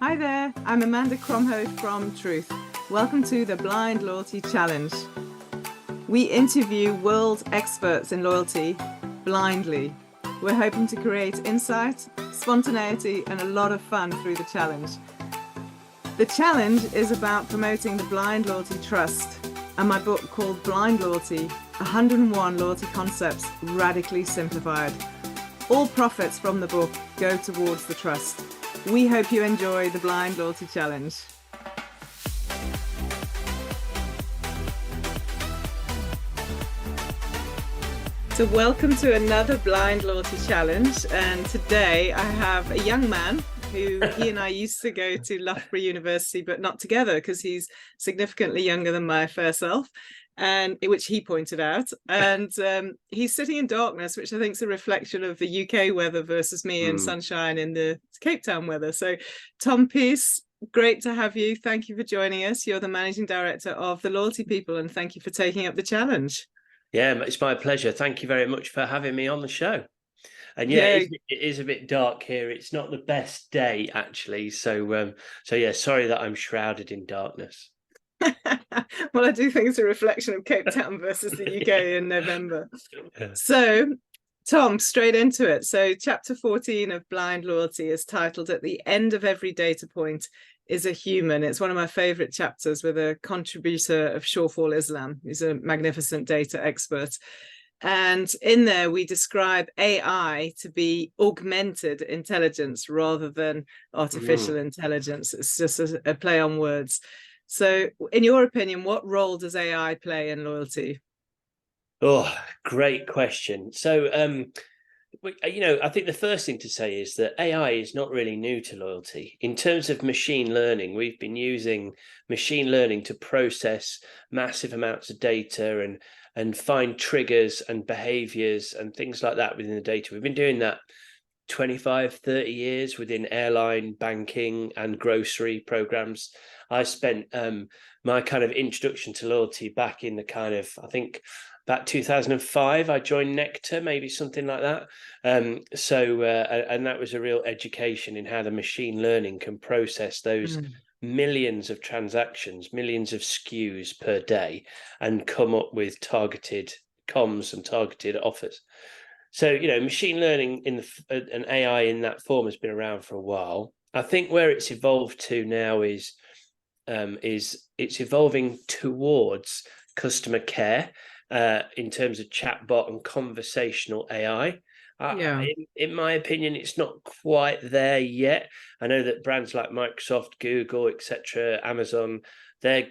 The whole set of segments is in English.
Hi there, I'm Amanda Cromhoe from Truth. Welcome to the Blind Loyalty Challenge. We interview world experts in loyalty blindly. We're hoping to create insight, spontaneity, and a lot of fun through the challenge. The challenge is about promoting the blind loyalty trust, and my book called Blind Loyalty, 101 Loyalty Concepts Radically Simplified. All profits from the book go towards the trust. We hope you enjoy the Blind Loyalty Challenge. So welcome to another Blind Loyalty Challenge. And today I have a young man who he and I used to go to Loughborough University, but not together because he's significantly younger than my fair self, and which he pointed out. And he's sitting in darkness, which I think is a reflection of the UK weather versus me in sunshine in the Cape Town weather. So Tom Pearce, great to have you. Thank you for joining us. You're the managing director of the Loyalty People, and thank you for taking up the challenge. Yeah, it's my pleasure. Thank you very much for having me on the show. And yeah, it is a bit dark here. It's not the best day, actually. So yeah, sorry that I'm shrouded in darkness. Well, I do think it's a reflection of Cape Town versus the UK in November. So, Tom, straight into it. So, chapter 14 of Blind Loyalty is titled "At the End of Every Data Point is a Human." It's one of my favorite chapters with a contributor of Shawfall Islam, who's a magnificent data expert. And in there, we describe AI to be augmented intelligence rather than artificial intelligence. It's just a play on words. So, in your opinion, what role does AI play in loyalty? Oh, great question. So, I think the first thing to say is that AI is not really new to loyalty. In terms of machine learning, we've been using machine learning to process massive amounts of data and find triggers and behaviors and things like that within the data. We've been doing that 25, 30 years within airline, banking, and grocery programs. I spent my kind of introduction to loyalty back in the kind of, I think, about 2005, I joined Nectar, maybe something like that. And that was a real education in how the machine learning can process those millions of transactions, millions of SKUs per day, and come up with targeted comms and targeted offers. So, machine learning and AI in that form has been around for a while. I think where it's evolved to now is it's evolving towards customer care. In terms of chatbot and conversational AI. In my opinion, it's not quite there yet. I know that brands like Microsoft, Google, etc., Amazon, they're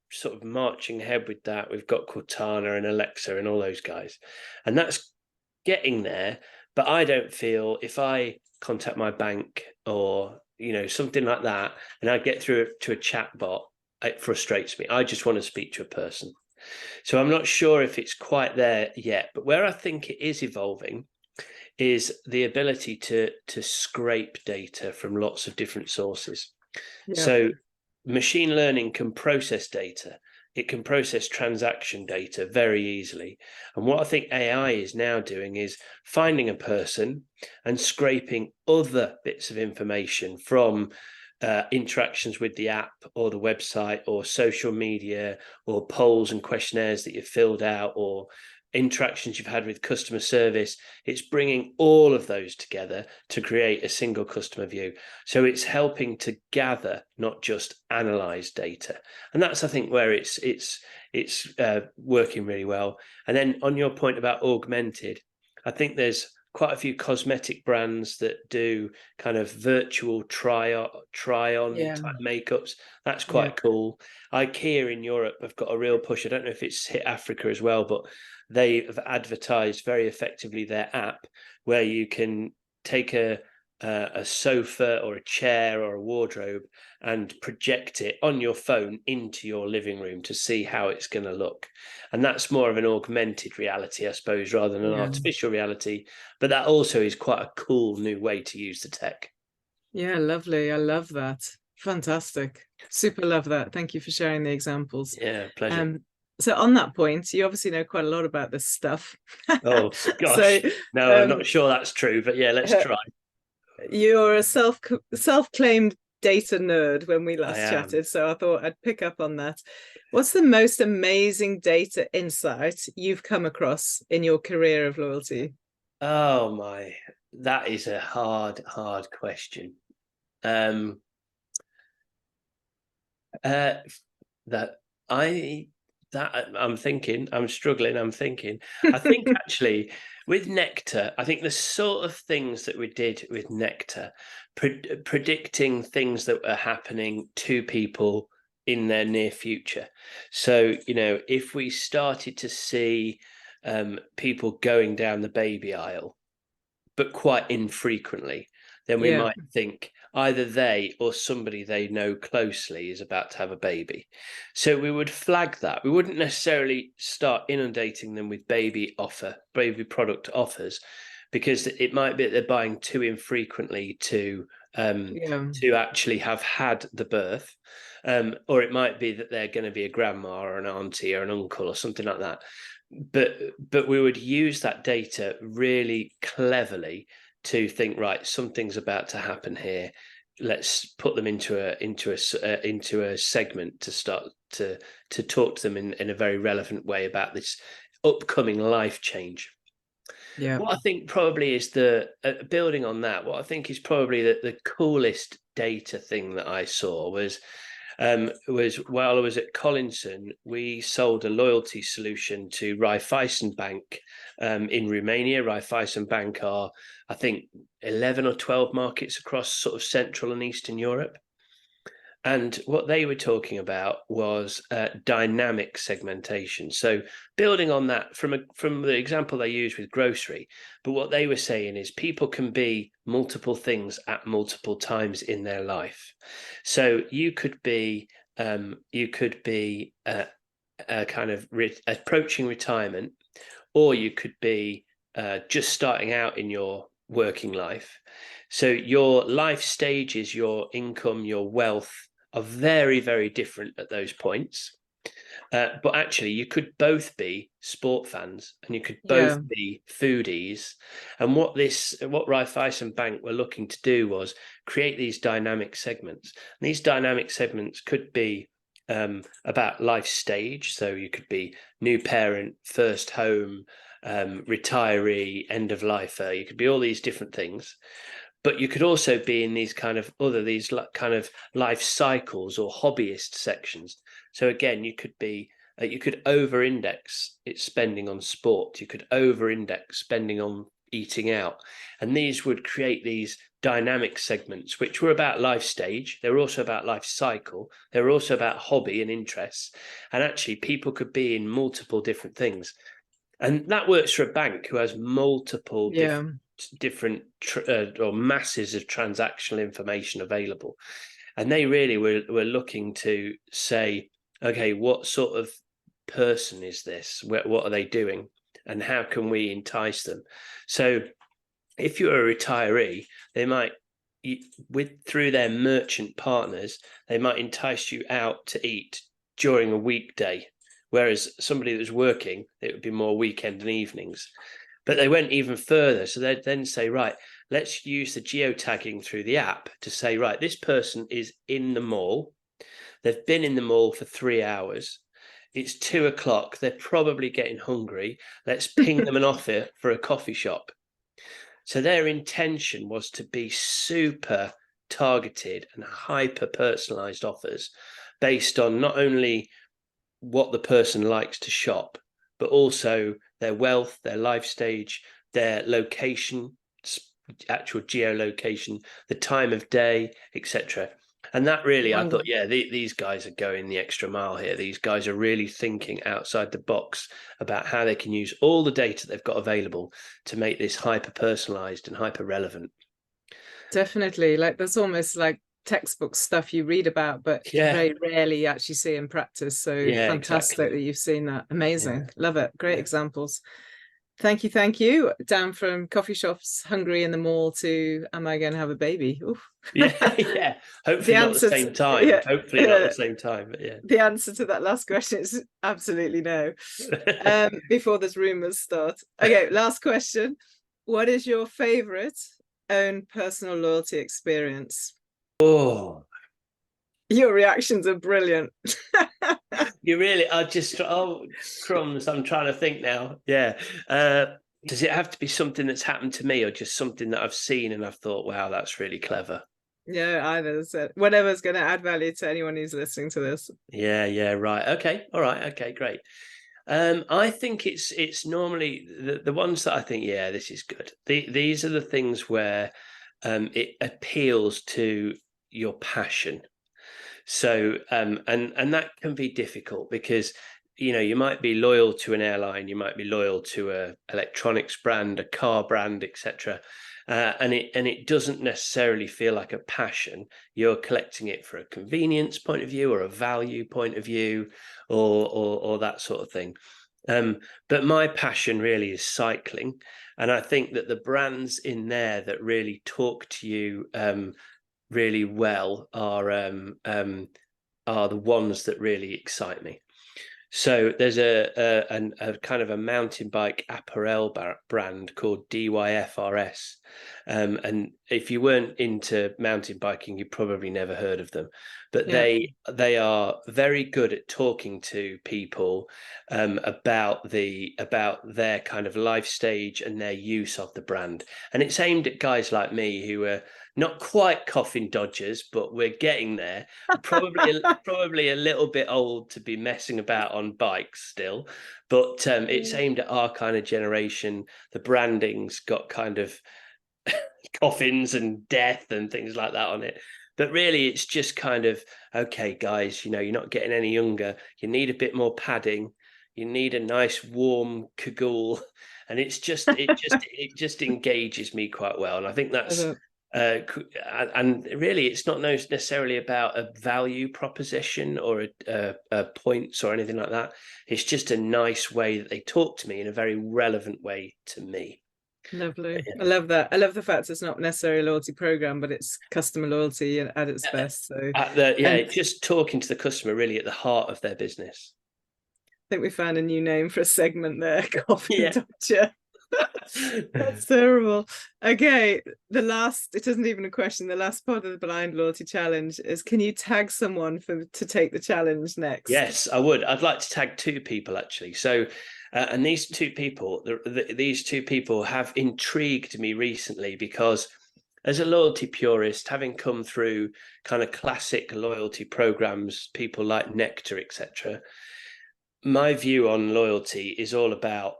sort of marching ahead with that. We've got Cortana and Alexa and all those guys, and that's getting there. But I don't feel if I contact my bank or something like that, and I get through to a chatbot, it frustrates me. I just want to speak to a person. So I'm not sure if it's quite there yet, but where I think it is evolving is the ability to scrape data from lots of different sources. Yeah. So machine learning can process data. It can process transaction data very easily. And what I think AI is now doing is finding a person and scraping other bits of information from interactions with the app or the website or social media or polls and questionnaires that you've filled out or interactions you've had with customer service. It's bringing all of those together to create a single customer view. So it's helping to gather, not just analyze data. And that's, I think, where it's working really well. And then on your point about augmented, I think there's quite a few cosmetic brands that do kind of virtual try on type makeups. That's quite cool. IKEA in Europe have got a real push. I don't know if it's hit Africa as well, but they have advertised very effectively their app where you can take a sofa or a chair or a wardrobe and project it on your phone into your living room to see how it's going to look. And that's more of an augmented reality, I suppose, rather than an artificial reality. But that also is quite a cool new way to use the tech. Yeah, lovely. I love that. Fantastic. Super love that. Thank you for sharing the examples. Yeah, pleasure. So on that point, you obviously know quite a lot about this stuff. Oh, gosh. So, no, I'm not sure that's true, but yeah, let's try. You're a self-claimed data nerd when we I last am. chatted, so I thought I'd pick up on that. What's the most amazing data insight you've come across in your career of loyalty? Oh my, that is a hard question. That I that I'm thinking, I'm struggling, I'm thinking. I think actually with Nectar, I think the sort of things that we did with Nectar, predicting things that were happening to people in their near future. So, you know, if we started to see people going down the baby aisle, but quite infrequently, then we Yeah. might think either they or somebody they know closely is about to have a baby. So we would flag that. We wouldn't necessarily start inundating them with baby product offers, because it might be that they're buying too infrequently to actually have had the birth. Or it might be that they're going to be a grandma or an auntie or an uncle or something like that. But we would use that data really cleverly to think, right, something's about to happen here. Let's put them into a segment to start to talk to them in a very relevant way about this upcoming life change. Yeah. What I think probably is building on that, what I think is probably the coolest data thing that I saw was while I was at Collinson, we sold a loyalty solution to Raiffeisen Bank in Romania. Raiffeisen Bank are, I think, 11 or 12 markets across sort of Central and Eastern Europe. And what they were talking about was dynamic segmentation. So building on that from the example they used with grocery, but what they were saying is people can be multiple things at multiple times in their life. So you could be kind of approaching retirement, or you could be just starting out in your working life. So your life stages, your income, your wealth are very, very different at those points. But actually, you could both be sport fans and you could both be foodies. And what Raiffeisen Bank were looking to do was create these dynamic segments. And these dynamic segments could be about life stage. So you could be new parent, first home, retiree, end of lifer. You could be all these different things. But you could also be in these kind of life cycles or hobbyist sections. So again, you could over-index its spending on sport. You could over-index spending on eating out. And these would create these dynamic segments, which were about life stage. They were also about life cycle. They were also about hobby and interests. And actually, people could be in multiple different things. And that works for a bank who has multiple different or masses of transactional information available. And they really were looking to say, okay, what sort of person is this? What are they doing? And how can we entice them? So if you're a retiree, they might, through their merchant partners, they might entice you out to eat during a weekday. Whereas somebody that was working, it would be more weekend and evenings. But they went even further. So they'd then say, right, let's use the geotagging through the app to say, right, this person is in the mall. They've been in the mall for 3 hours. It's 2:00. They're probably getting hungry. Let's ping them an offer for a coffee shop. So their intention was to be super targeted and hyper personalized offers based on not only what the person likes to shop, but also their wealth, their life stage, their location, actual geolocation, the time of day, etc. And that really, I thought, yeah, these guys are going the extra mile here. These guys are really thinking outside the box about how they can use all the data they've got available to make this hyper personalized and hyper relevant. Definitely. Like that's almost like textbook stuff you read about, but very rarely you actually see in practice. So fantastic that you've seen that. Amazing. Love it. Great examples. Thank you. Down from coffee shops, hungry in the mall to am I going to have a baby? Oof. Yeah. Hopefully not at the same time. Hopefully not at the same time. But yeah. The answer to that last question is absolutely no. Before there's rumors start. Okay, last question. What is your favorite own personal loyalty experience? Oh, Your reactions are brilliant. you really are just, oh, crumbs. I'm trying to think now. Yeah. Does it have to be something that's happened to me or just something that I've seen and I've thought, wow, that's really clever? Yeah, either. So whatever's going to add value to anyone who's listening to this. Yeah, right. Okay. All right. Okay, great. I think it's normally the ones that I think, yeah, this is good. These are the things where it appeals to your passion. So and that can be difficult because you might be loyal to an airline, you might be loyal to a electronics brand, a car brand, etc. And it doesn't necessarily feel like a passion. You're collecting it for a convenience point of view or a value point of view, or that sort of thing. But my passion really is cycling, and I think that the brands in there that really talk to you really well are the ones that really excite me. So there's a kind of a mountain bike apparel brand called DYFRS, and if you weren't into mountain biking, you probably never heard of them. But Yeah. they are very good at talking to people about their kind of life stage and their use of the brand, and it's aimed at guys like me who are not quite coffin dodgers, but we're getting there. Probably a little bit old to be messing about on bikes still, but it's aimed at our kind of generation. The branding's got kind of coffins and death and things like that on it. But really, it's just kind of, okay, guys, you're not getting any younger. You need a bit more padding. You need a nice warm cagoule, and it just engages me quite well. And I think that's and really it's not necessarily about a value proposition or a points or anything like that. It's just a nice way that they talk to me in a very relevant way to me. Lovely. I love that. I love the fact it's not necessarily a loyalty program, but it's customer loyalty at its best. So just talking to the customer really at the heart of their business. I think we found a new name for a segment there. Coffee Dodger. That's terrible. Okay, it isn't even a question. The last part of the Blind Loyalty Challenge is, can you tag someone to take the challenge next? Yes, I would. I'd like to tag two people actually. So and these two people have intrigued me recently because as a loyalty purist, having come through kind of classic loyalty programs, people like Nectar, etc., my view on loyalty is all about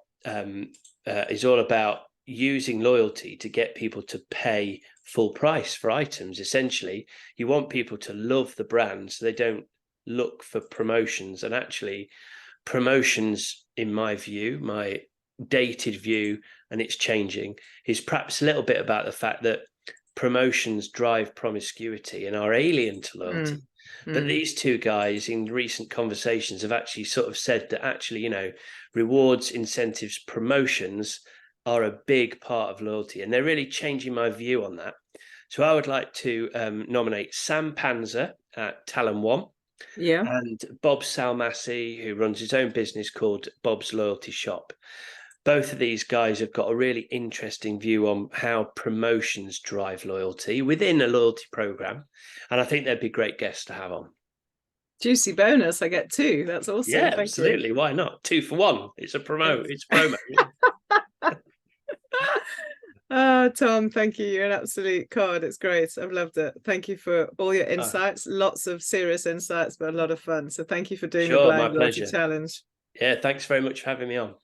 using loyalty to get people to pay full price for items. Essentially, you want people to love the brand so they don't look for promotions. And actually, promotions, in my view, my dated view, and it's changing, is perhaps a little bit about the fact that promotions drive promiscuity and are alien to loyalty. But these two guys in recent conversations have actually sort of said that actually, rewards, incentives, promotions are a big part of loyalty, and they're really changing my view on that. So I would like to nominate Sam Panzer at Talon One, and Bob Salmassi, who runs his own business called Bob's Loyalty Shop. Both of these guys have got a really interesting view on how promotions drive loyalty within a loyalty program, and I think they'd be great guests to have on. Juicy bonus. I get two. That's awesome. Yeah, absolutely. Why not? 2 for 1. It's a promo. It's a promo. Tom, thank you. You're an absolute card. It's great. I've loved it. Thank you for all your insights. Lots of serious insights, but a lot of fun. So thank you for doing the Blind Loyalty Challenge. Yeah, thanks very much for having me on.